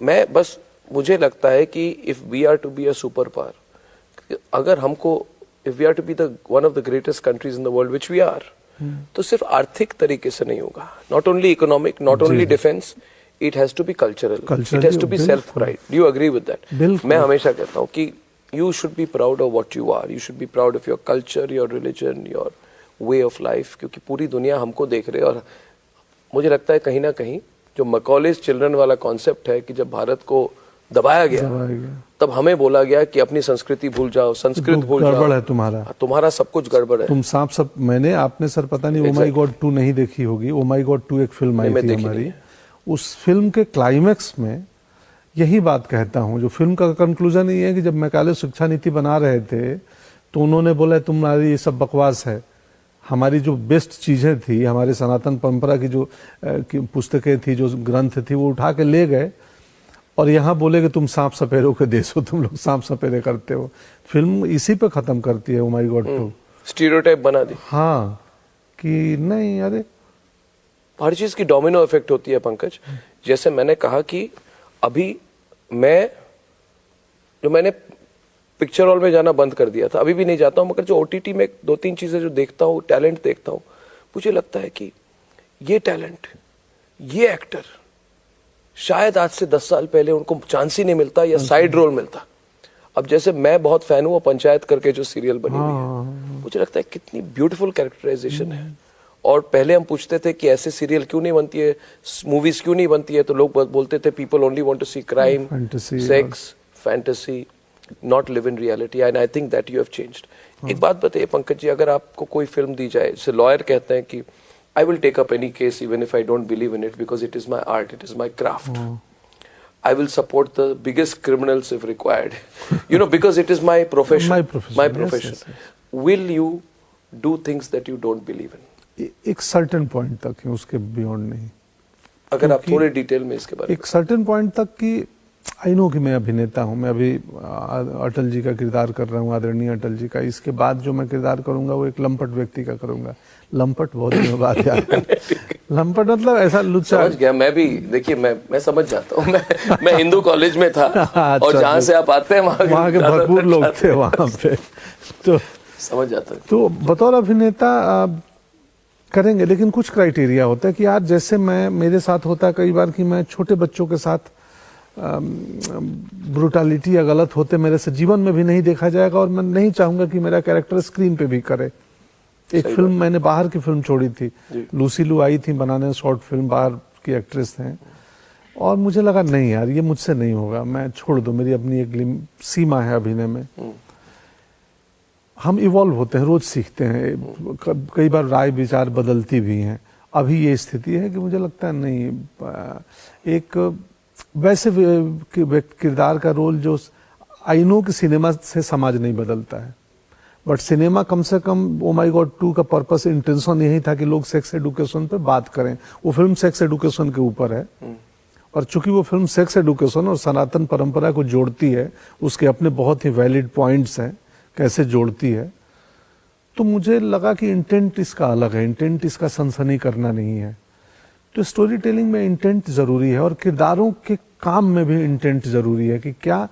मैं बस मुझे लगता है कि if we are to be a super power, अगर हमको if we are to be the one of the greatest countries in the world which we are, तो सिर्फ आर्थिक तरीके से नहीं होगा, not only economic, not only defence, it has to be cultural, it has to be self pride. Do you agree with that? मैं हमेशा कहता हूँ कि you should be proud of what you are, you should be proud of your culture, your religion, your way of life, क्योंकि पूरी दुनिया हमको देख रही है. और मुझे लगता है कहीं ना कहीं जो मैकॉलेज चिल्ड्रन वाला कॉन्सेप्ट है कि जब भारत को दबाया गया तब हमें बोला गया कि अपनी संस्कृति भूल जाओ, संस्कृत भूल जाओ, गड़बड़ है तुम्हारा सब कुछ गड़बड़ है, तुम सांप सब. आपने सर पता नहीं ओ माई गॉड 2 नहीं देखी होगी. ओ माई गॉड 2 एक फिल्म आई थी हमारी. उस फिल्म के क्लाइमेक्स में यही बात कहता हूं. जो फिल्म का कंक्लूजन ये है कि जब मैकाले शिक्षा नीति बना रहे थे तो उन्होंने बोला तुम्हारी ये सब बकवास है, हमारी जो बेस्ट चीजें थी, हमारे सनातन परंपरा की जो पुस्तकें थी, जो ग्रंथ थी, वो उठा के ले गए और यहाँ बोले कि तुम सांप सपेरों के देश हो, तुम लोग सांप सपेरे करते हो. फिल्म इसी पे खत्म करती है ओ माई गॉड 2. स्टीरियोटाइप बना दी. हाँ कि नहीं, अरे हर चीज की डोमिनो इफेक्ट होती है पंकज. जैसे मैंने कहा कि अभी मैंने पिक्चर हॉल में जाना बंद कर दिया था, अभी भी नहीं जाता हूं, मगर जो ओटीटी में 2-3 चीजें जो देखता हूं, टैलेंट देखता हूं, मुझे लगता है कि ये टैलेंट, ये एक्टर शायद आज से 10 साल पहले उनको चांस ही नहीं मिलता या साइड रोल मिलता. अब जैसे मैं बहुत फैन हूं पंचायत करके जो सीरियल बनी हुई है, मुझे लगता है कितनी ब्यूटीफुल कैरेक्टराइजेशन है. और पहले हम पूछते थे कि ऐसे सीरियल क्यों नहीं बनती है, मूवीज क्यों नहीं बनती है, तो लोग बोलते थे people only want to see crime, sex, fantasy, not live in reality. And I think that you have changed. एक बात बताइए पंकज जी, अगर आपको कोई फिल्म दी जाए, जैसे लॉयर कहते हैं कि I will take up any case even if I don't believe in it because it is my art, it is my craft, I will support the biggest criminals if required, because it is my profession. My profession. Yes. Will you do things that you don't believe in? एक certain point तक है, उसके beyond नहीं. अगर आप थोड़े detail में इसके बारे में. एक सर्टेन पॉइंट तक कि आई नो कि मैं अभिनेता हूं, मैं अभी अटल जी का किरदार कर रहा हूं, आदरणीय अटल जी का. इसके बाद जो मैं किरदार करूंगा वो एक लंपट व्यक्ति का करूंगा. लंपट बहुत दिनों बाद यार. लंपट मतलब ऐसा लुच्चा. समझ गया. मैं भी देखिए मैं समझ जाता हूँ. मैं हिंदू कॉलेज में था और जहाँ से आप आते हैं वहाँ के भरपूर लोग थे वहाँ पे, तो समझ जाता हूँ. तो बतौर अभिनेता करेंगे, लेकिन कुछ क्राइटेरिया होता है कि यार जैसे मेरे साथ होता है कई बार कि मैं छोटे बच्चों के साथ ब्रूटालिटी या गलत होते मेरे से जीवन में भी नहीं देखा जाएगा, और मैं नहीं चाहूंगा कि मेरा कैरेक्टर स्क्रीन पे भी करे. एक फिल्म मैंने बाहर की फिल्म छोड़ी थी, लूसी लू आई थी बनाने, शॉर्ट फिल्म, बाहर की एक्ट्रेस हैं, और मुझे लगा नहीं यार ये मुझसे नहीं होगा, मैं छोड़ दो, मेरी अपनी एक सीमा है अभिनय में. हम इवॉल्व होते हैं, रोज सीखते हैं, कई बार राय विचार बदलती भी हैं. अभी ये स्थिति है कि मुझे लगता है नहीं, एक वैसे किरदार का रोल जो आई नो कि सिनेमा से समाज नहीं बदलता है, बट सिनेमा कम से कम ओ माई गॉड 2 का पर्पस, इंटेंशन यही था कि लोग सेक्स एडुकेशन पे बात करें. वो फिल्म सेक्स एडुकेशन के ऊपर है, और चूंकि वो फिल्म सेक्स एडुकेशन और सनातन परंपरा को जोड़ती है, उसके अपने बहुत ही वैलिड पॉइंट्स हैं कैसे जोड़ती है, तो मुझे लगा कि इंटेंट इसका अलग है. इंटेंट इसका सनसनी करना नहीं है. तो स्टोरी टेलिंग में इंटेंट जरूरी है, और किरदारों के काम में भी इंटेंट जरूरी है कि क्या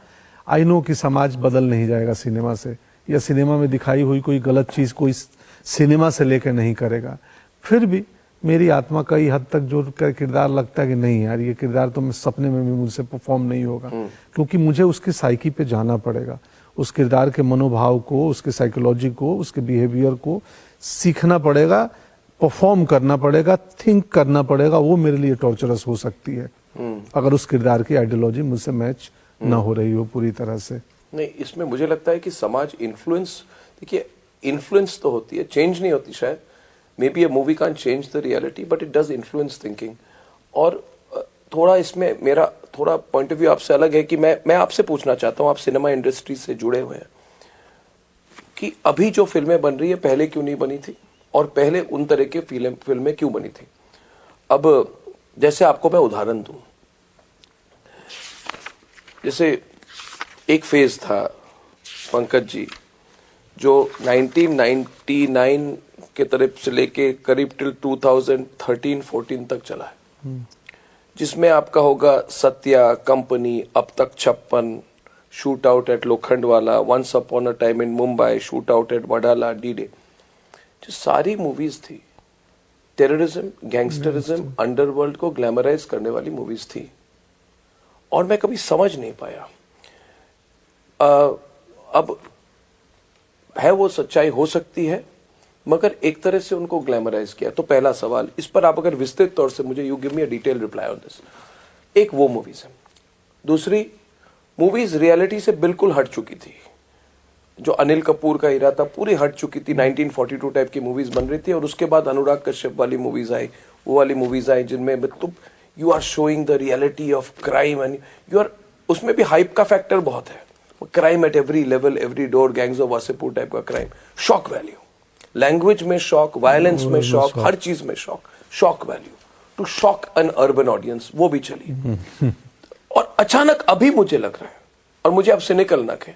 आई नो कि समाज बदल नहीं जाएगा सिनेमा से, या सिनेमा में दिखाई हुई कोई गलत चीज कोई सिनेमा से लेकर नहीं करेगा. फिर भी मेरी आत्मा कई हद तक जो किरदार लगता है कि नहीं यार ये किरदार तो मैं सपने में भी मुझसे परफॉर्म नहीं होगा, क्योंकि मुझे उसकी साइकी पे जाना पड़ेगा, उस किरदार के मनोभाव को, उसके साइकोलॉजी को, उसके बिहेवियर को सीखना पड़ेगा, परफॉर्म करना पड़ेगा, थिंक करना पड़ेगा. वो मेरे लिए टॉर्चरस हो सकती है अगर उस किरदार की आइडियोलॉजी मुझसे मैच ना हो रही हो पूरी तरह से. नहीं, इसमें मुझे लगता है कि समाज इन्फ्लुएंस, देखिए इन्फ्लुएंस तो होती है, चेंज नहीं होती शायद. May be A movie can't change the reality but it does influence thinking. और थोड़ा इसमें मेरा थोड़ा पॉइंट ऑफ व्यू आपसे अलग है कि मैं आपसे पूछना चाहता हूँ, आप सिनेमा इंडस्ट्री से जुड़े हुए हैं, कि अभी जो फिल्में बन रही है पहले क्यों नहीं बनी थी, और पहले उन तरह की फिल्में क्यों बनी थी. अब जैसे आपको मैं उदाहरण दूं, जैसे एक फेज था पंकज जी जो 1999 के तरफ से लेके करीब टिल 2013-14 तक चला है, जिसमें आपका होगा सत्या, कंपनी, अब तक 56, shoot out at Lokhandwala, once upon a time in Mumbai, shoot out at Wadala, D Day, जो सारी मूवीज थी टेररिज्म, गैंगस्टरिज्म, अंडरवर्ल्ड को ग्लैमराइज करने वाली मूवीज थी, और मैं कभी समझ नहीं पाया। अब है वो सच्चाई, हो सकती है, मगर एक तरह से उनको ग्लैमराइज किया। तो पहला सवाल, इस पर आप अगर विस्तृत तौर से मुझे, you give me a detail reply on this. एक वो मूवीज है, दूसरी मूवीज रियलिटी से बिल्कुल हट चुकी थी। जो अनिल कपूर का इरा था पूरी हट चुकी थी, 1942 टाइप की मूवीज बन रही थी, और उसके बाद अनुराग कश्यप वाली मूवीज आई, वो वाली मूवीज आई जिनमें मतलब you are showing the reality of crime and you are, उसमें भी हाइप का फैक्टर बहुत है, crime at every level, every door, gangs of Wasseypur type का क्राइम, शॉक वैल्यू, लैंग्वेज में शॉक, वायलेंस में शॉक, हर चीज में shock, shock value to shock an urban audience, वो भी चली। और अचानक अभी मुझे लग रहा है, और मुझे अब सिनिकल न कहें,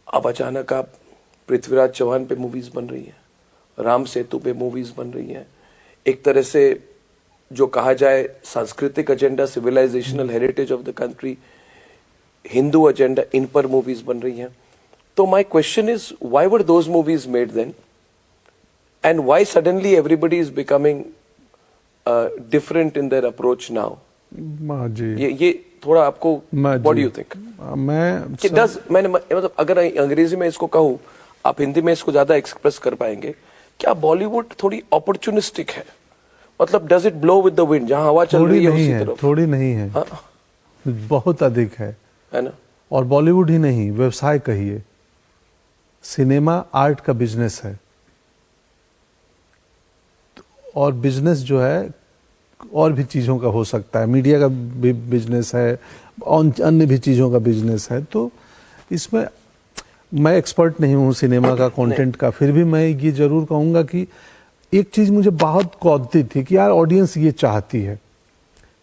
अब अचानक आप पृथ्वीराज चौहान पे मूवीज बन रही है, राम सेतु पे मूवीज बन रही है, एक तरह से जो कहा जाए सांस्कृतिक agenda, civilisational heritage of the country, Hindu agenda, इन पर मूवीज बन रही हैं। तो my question is, why were those movies made then, and why suddenly everybody is becoming different in their approach now? जी, ये थोड़ा आपको, व्हाट डू यू थिंक? मैंने मतलब अगर अंग्रेजी में इसको कहूं, आप हिंदी में इसको ज्यादा एक्सप्रेस कर पाएंगे, क्या बॉलीवुड थोड़ी अपॉर्चुनिस्टिक है? मतलब does it blow with the wind, जहां हवा चल रही है उसी तरफ? थोड़ी नहीं है, बहुत अधिक है ना? और बॉलीवुड ही नहीं, व्यवसाय कहिए, सिनेमा आर्ट का बिजनेस है, और बिजनेस जो है और भी चीजों का हो सकता है, मीडिया का भी बिजनेस है, अन्य भी चीजों का बिजनेस है। तो इसमें मैं एक्सपर्ट नहीं हूं सिनेमा का, कंटेंट का, फिर भी मैं ये जरूर कहूंगा कि एक चीज मुझे बहुत कौतुक थी कि यार ऑडियंस ये चाहती है।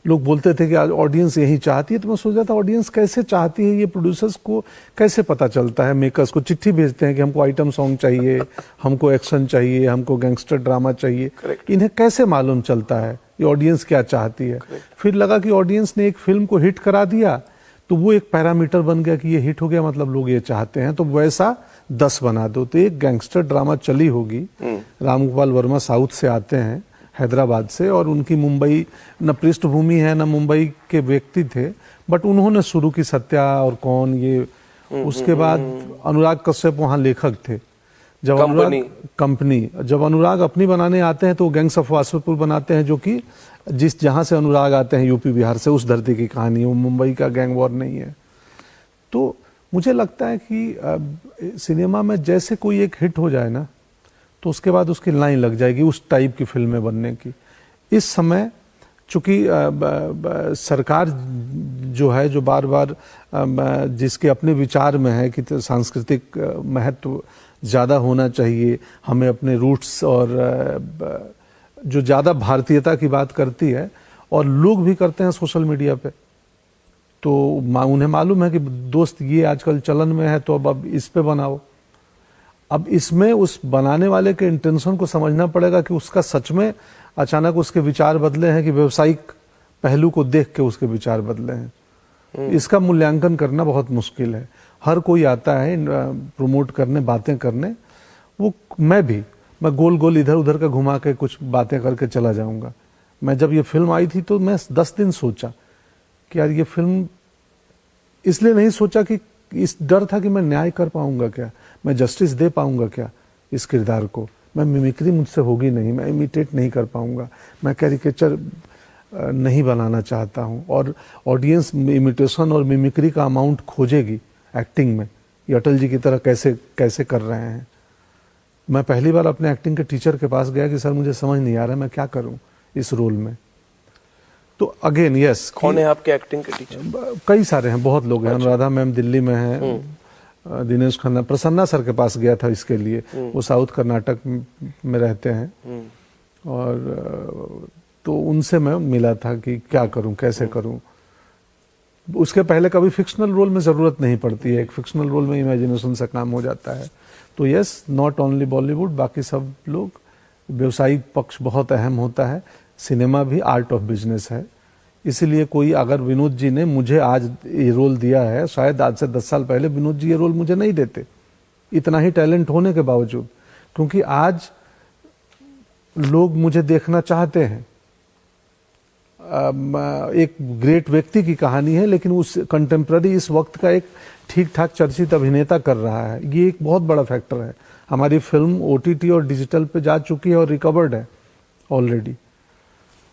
लोग बोलते थे कि आज ऑडियंस यही चाहती है, तो मैं सोच रहा था ऑडियंस कैसे चाहती है, ये प्रोड्यूसर्स को कैसे पता चलता है? मेकर्स को चिट्ठी भेजते हैं कि हमको आइटम सॉन्ग चाहिए, हमको एक्शन चाहिए, हमको गैंगस्टर ड्रामा चाहिए, इन्हें कैसे मालूम चलता है ये ऑडियंस क्या चाहती है? फिर लगा कि ऑडियंस ने एक फिल्म को हिट करा दिया, तो वो एक पैरामीटर बन गया कि ये हिट हो गया, मतलब लोग ये चाहते हैं, तो वैसा 10 बना दो। तो एक गैंगस्टर ड्रामा चली होगी, रामगोपाल वर्मा साउथ से आते हैं, हैदराबाद से, और उनकी मुंबई न पृष्ठभूमि है न मुंबई के व्यक्ति थे, बट उन्होंने शुरू की सत्या और कौन ये। उसके बाद अनुराग कश्यप वहाँ लेखक थे। जब जब अनुराग अपनी बनाने आते हैं तो गैंग्स ऑफ वासेपुर बनाते हैं, जो कि जहां से अनुराग आते हैं, यूपी बिहार से, उस धरती की कहानी है, वो मुंबई का गैंग वॉर नहीं है। तो मुझे लगता है कि सिनेमा में जैसे कोई एक हिट हो जाए ना, तो उसके बाद उसकी लाइन लग जाएगी उस टाइप की फिल्में बनने की। इस समय चूंकि सरकार जो है, जो बार बार जिसके अपने विचार में है कि सांस्कृतिक महत्व ज़्यादा होना चाहिए, हमें अपने रूट्स और जो ज़्यादा भारतीयता की बात करती है, और लोग भी करते हैं सोशल मीडिया पे, तो उन्हें मालूम है कि दोस्त ये आजकल चलन में है, तो अब इस पे बनाओ। अब इसमें उस बनाने वाले के इंटेंशन को समझना पड़ेगा कि उसका सच में अचानक उसके विचार बदले हैं कि व्यवसायिक पहलू को देख के उसके विचार बदले हैं। इसका मूल्यांकन करना बहुत मुश्किल है। हर कोई आता है प्रमोट करने, बातें करने, वो मैं गोल गोल इधर उधर का घुमा के कुछ बातें करके चला जाऊंगा। मैं जब ये फिल्म आई थी तो मैं 10 दिन सोचा कि यार ये फिल्म, इसलिए नहीं सोचा कि इस डर था कि मैं न्याय कर पाऊंगा क्या, मैं जस्टिस दे पाऊंगा क्या इस किरदार को, मैं मिमिक्री मुझसे होगी नहीं, मैं इमिटेट नहीं कर पाऊंगा, मैं कैरिकेचर नहीं बनाना चाहता हूं, और ऑडियंस इमिटेशन और मिमिक्री का अमाउंट खोजेगी एक्टिंग में, ये अटल जी की तरह कैसे कर रहे हैं। मैं पहली बार अपने एक्टिंग के टीचर के पास गया कि सर मुझे समझ नहीं आ रहा है मैं क्या करूं इस रोल में। तो अगेन यस, कौन है आपके एक्टिंग के टीचर? कई सारे हैं, बहुत लोग हैं। अनुराधा मैम दिल्ली में हैं, दिनेश खन्ना, प्रसन्ना सर के पास गया था इसके लिए, वो साउथ कर्नाटक में रहते हैं, और तो उनसे मैं मिला था कि क्या करूं, कैसे करूं। उसके पहले कभी फिक्शनल रोल में जरूरत नहीं पड़ती है, एक फिक्शनल रोल में इमेजिनेशन से काम हो जाता है। तो यस, नॉट ओनली बॉलीवुड, बाकी सब लोग, व्यवसायिक पक्ष बहुत अहम होता है। सिनेमा भी आर्ट ऑफ बिजनेस है। इसलिए कोई अगर विनोद जी ने मुझे आज ये रोल दिया है, शायद आज से 10 साल पहले विनोद जी ये रोल मुझे नहीं देते, इतना ही टैलेंट होने के बावजूद, क्योंकि आज लोग मुझे देखना चाहते हैं। एक ग्रेट व्यक्ति की कहानी है, लेकिन उस कंटेम्प्ररी इस वक्त का एक ठीक ठाक चर्चित अभिनेता कर रहा है, ये एक बहुत बड़ा फैक्टर है। हमारी फिल्म ओटीटी और डिजिटल पे जा चुकी है और रिकवर्ड है ऑलरेडी,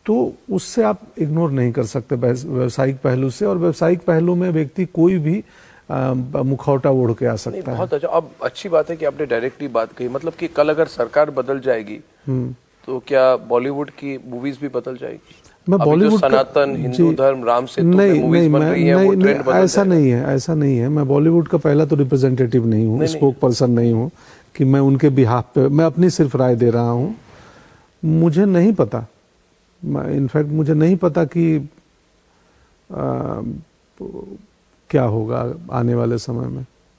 तो उससे आप इग्नोर नहीं कर सकते व्यवसायिक पहलू से। और व्यवसायिक पहलू में व्यक्ति कोई भी मुखौटा ओढ़ के आ सकता है। बहुत अच्छा। अब अच्छी बात है कि आपने डायरेक्टली बात कही, मतलब कि कल अगर सरकार बदल जाएगी तो क्या बॉलीवुड की मूवीज भी बदल जाएगी? मैं बॉलीवुड सनातन हिंदू धर्म राम सेतु पे मूवीज बन रही है, वो ट्रेंड बदल ऐसा नहीं है, ऐसा नहीं है। मैं बॉलीवुड का पहला तो रिप्रेजेंटेटिव नहीं हूँ, स्पोक पर्सन नहीं हूँ कि मैं उनके बिहाफ पे, मैं अपनी सिर्फ राय दे रहा हूँ। मुझे नहीं पता, इनफैक्ट मुझे नहीं पता कि क्या होगा आने वाले समय में।